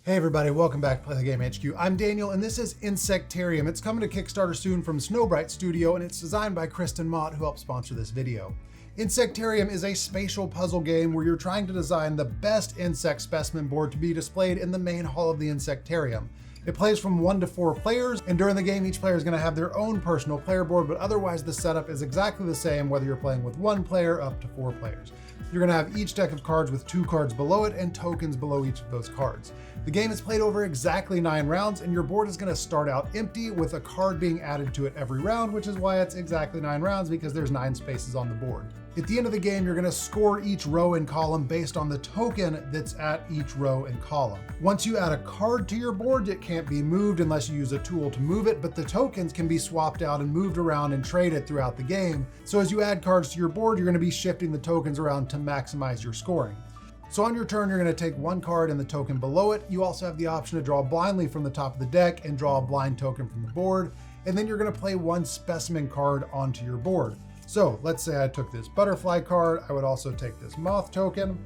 Hey everybody, welcome back to Play the Game HQ. I'm Daniel and this is Insectarium. It's coming to Kickstarter soon from Snowbright Studio and it's designed by Kristen Mott, who helped sponsor this video. Insectarium is a spatial puzzle game where you're trying to design the best insect specimen board to be displayed in the main hall of the Insectarium. It plays from 1 to 4 players, and during the game each player is going to have their own personal player board, but otherwise the setup is exactly the same whether you're playing with 1 player up to 4 players. You're going to have each deck of cards with 2 cards below it and tokens below each of those cards. The game is played over exactly 9 rounds, and your board is going to start out empty with a card being added to it every round, which is why it's exactly 9 rounds, because there's 9 spaces on the board. At the end of the game, you're going to score each row and column based on the token that's at each row and column. Once you add a card to your board, it can't be moved unless you use a tool to move it, but the tokens can be swapped out and moved around and traded throughout the game. So as you add cards to your board, you're going to be shifting the tokens around to maximize your scoring. So on your turn, you're going to take 1 card and the token below it. You also have the option to draw blindly from the top of the deck and draw a blind token from the board. And then you're going to play 1 specimen card onto your board. So let's say I took this butterfly card. I would also take this moth token.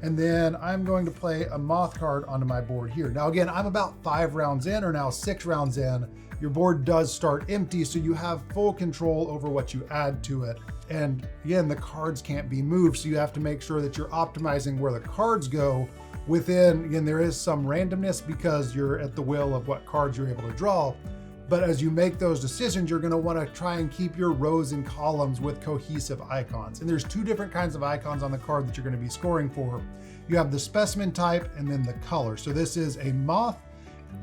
And then I'm going to play a moth card onto my board here. Now again, I'm about 5 rounds in, or now 6 rounds in. Your board does start empty, so you have full control over what you add to it. And again, the cards can't be moved, so you have to make sure that you're optimizing where the cards go within, again, there is some randomness because you're at the will of what cards you're able to draw. But as you make those decisions, you're going to want to try and keep your rows and columns with cohesive icons. And there's 2 different kinds of icons on the card that you're going to be scoring for. You have the specimen type and then the color. So this is a moth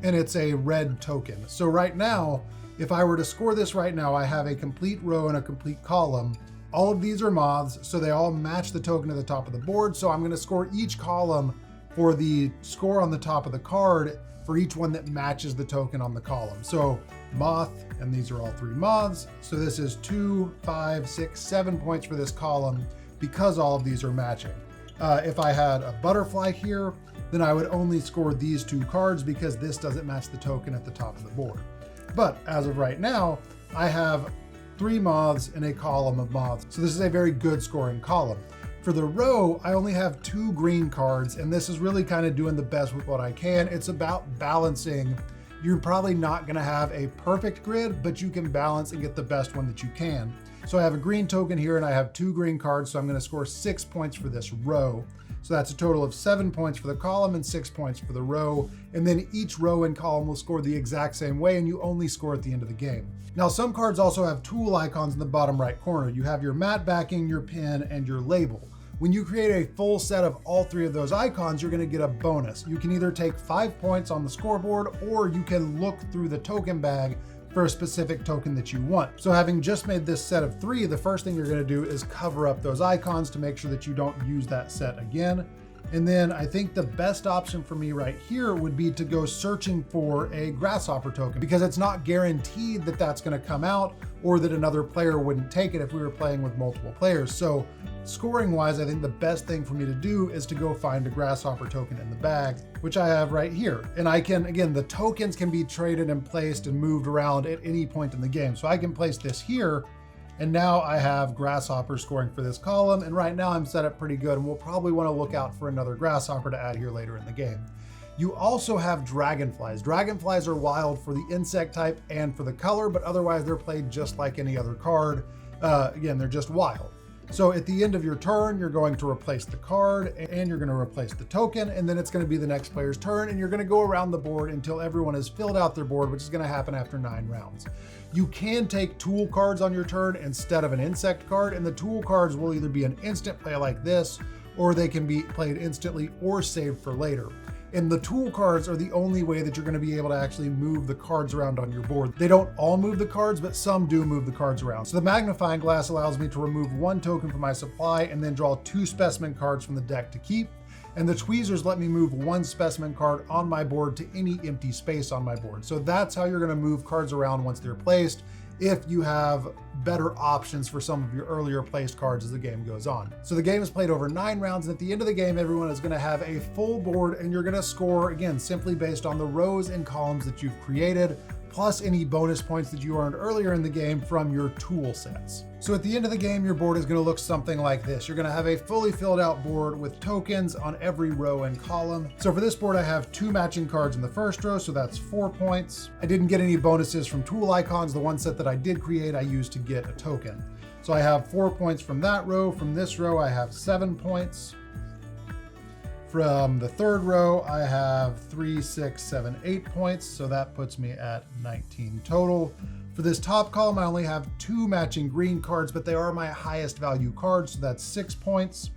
and it's a red token. So right now, if I were to score this right now, I have a complete row and a complete column. All of these are moths, so they all match the token at the top of the board. So I'm going to score each column for the score on the top of the card for each one that matches the token on the column. So moth, and these are all 3 moths. So this is 2, 5, 6, 7 points for this column because all of these are matching. If I had a butterfly here, then I would only score these 2 cards because this doesn't match the token at the top of the board. But as of right now, I have 3 moths and a column of moths. So this is a very good scoring column. For the row, I only have 2 green cards, and this is really kind of doing the best with what I can. It's about balancing. You're probably not going to have a perfect grid, but you can balance and get the best one that you can. So I have a green token here and I have 2 green cards, so I'm going to score 6 points for this row. So that's a total of 7 points for the column and 6 points for the row. And then each row and column will score the exact same way, and you only score at the end of the game. Now, some cards also have tool icons in the bottom right corner. You have your mat backing, your pin, and your label. When you create a full set of all 3 of those icons, you're going to get a bonus. You can either take 5 points on the scoreboard, or you can look through the token bag for a specific token that you want. So having just made this set of 3, the first thing you're going to do is cover up those icons to make sure that you don't use that set again. And then I think the best option for me right here would be to go searching for a grasshopper token, because it's not guaranteed that that's going to come out or that another player wouldn't take it if we were playing with multiple players. So scoring wise, I think the best thing for me to do is to go find a grasshopper token in the bag, which I have right here. And I can, again, the tokens can be traded and placed and moved around at any point in the game. So I can place this here, and now I have grasshopper scoring for this column. And right now I'm set up pretty good, and we'll probably want to look out for another grasshopper to add here later in the game. You also have dragonflies. Dragonflies are wild for the insect type and for the color, but otherwise they're played just like any other card. Again, they're just wild. So at the end of your turn, you're going to replace the card and you're going to replace the token, and then it's going to be the next player's turn, and you're going to go around the board until everyone has filled out their board, which is going to happen after 9 rounds. You can take tool cards on your turn instead of an insect card, and the tool cards will either be an instant play like this, or they can be played instantly or saved for later. And the tool cards are the only way that you're going to be able to actually move the cards around on your board. They don't all move the cards, but some do move the cards around. So the magnifying glass allows me to remove 1 token from my supply and then draw 2 specimen cards from the deck to keep. And the tweezers let me move 1 specimen card on my board to any empty space on my board. So that's how you're going to move cards around once they're placed, if you have better options for some of your earlier placed cards as the game goes on. So the game is played over 9 rounds, and at the end of the game, everyone is going to have a full board, and you're going to score, again, simply based on the rows and columns that you've created, plus any bonus points that you earned earlier in the game from your tool sets. So at the end of the game, your board is going to look something like this. You're going to have a fully filled out board with tokens on every row and column. So for this board, I have 2 matching cards in the first row, so that's 4 points. I didn't get any bonuses from tool icons. The one set that I did create, I used to get a token. So I have 4 points from that row. From this row, I have 7 points. From the third row, I have 3, 6, 7, 8 points. So that puts me at 19 total. For this top column, I only have 2 matching green cards, but they are my highest value cards. So that's 6 points,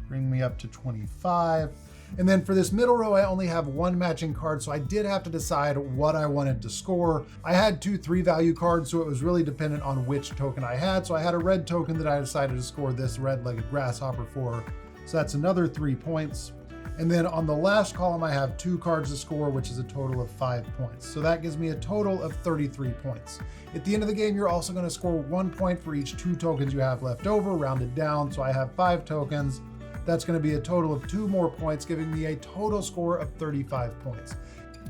bring me up to 25. And then for this middle row, I only have 1 matching card. So I did have to decide what I wanted to score. I had 2 3 value cards, so it was really dependent on which token I had. So I had a red token that I decided to score this red-legged grasshopper for. So that's another 3 points. And then on the last column, I have 2 cards to score, which is a total of 5 points. So that gives me a total of 33 points. At the end of the game, you're also going to score 1 point for each 2 tokens you have left over, rounded down. So I have 5 tokens. That's going to be a total of 2 more points, giving me a total score of 35 points.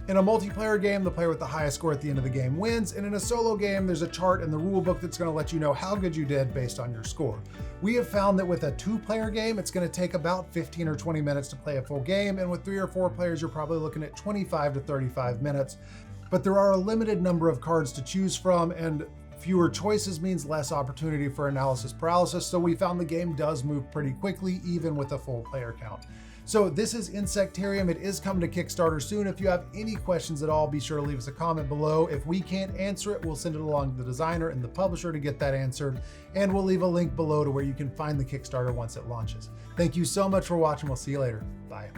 In a multiplayer game, the player with the highest score at the end of the game wins, and in a solo game, there's a chart in the rule book that's going to let you know how good you did based on your score. We have found that with a 2-player game, it's going to take about 15 or 20 minutes to play a full game, and with 3 or 4 players, you're probably looking at 25 to 35 minutes. But there are a limited number of cards to choose from, and fewer choices means less opportunity for analysis paralysis, so we found the game does move pretty quickly, even with a full player count. So this is Insectarium. It is coming to Kickstarter soon. If you have any questions at all, be sure to leave us a comment below. If we can't answer it, we'll send it along to the designer and the publisher to get that answered. And we'll leave a link below to where you can find the Kickstarter once it launches. Thank you so much for watching. We'll see you later. Bye.